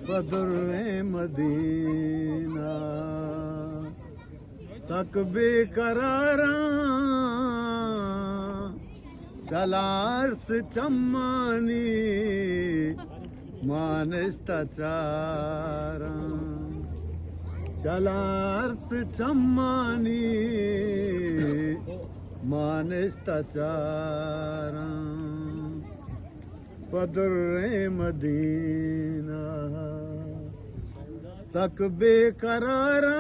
बदुर्रे Medina तक बेकरारा चलार्स चम्मानी मानस्ताचारा चलार्स चम्मानी मानस्ताचारा बदुर्रे Medina तक बेकरारा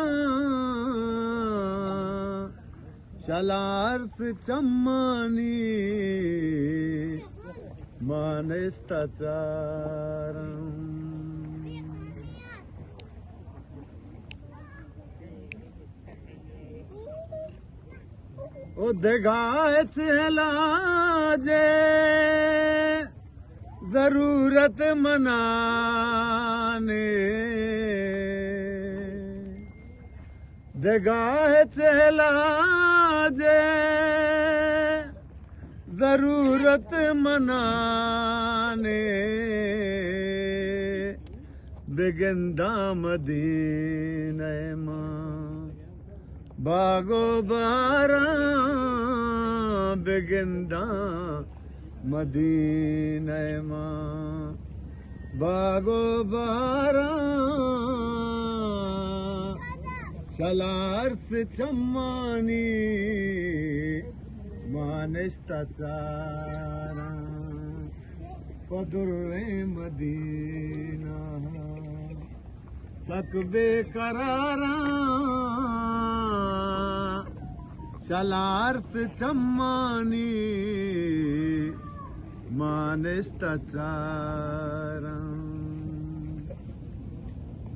चलार्स चम्मानी मानस्ताचारा ओ देगाए चला जे जरूरत मनाने देगाह चला जे जरूरत मनाने बेगंदा मदीने मां बागो बारा बेगंदा मदीने मां बागो बारा चलार्स चम्मानी मानस्ताचारा बदुर्रे मदीना तक बेकरारा चलार्स चम्मानी मानस्ताचारा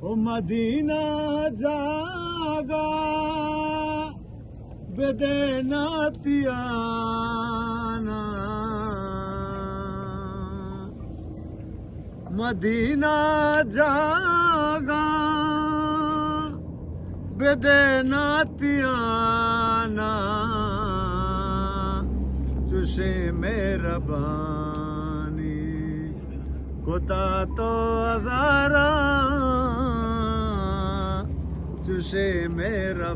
ओ मदीना जागा बेदेनातियाना मदीना जागा बेदेनातियाना चुशे मेहरबानी कोता तो अज़ारा चुशे मेहरबानी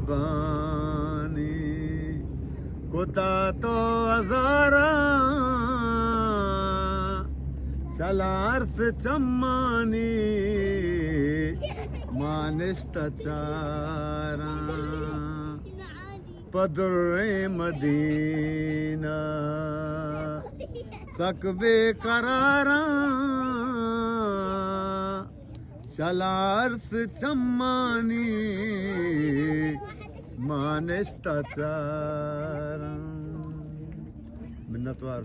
कोता तो अज़ारा चलार्स चम्मानी मानस्ताचारा बदुर्रे मदीना तक बेकरारा चलार्स चम्मानी मानस्ताचारा मिन्नतवार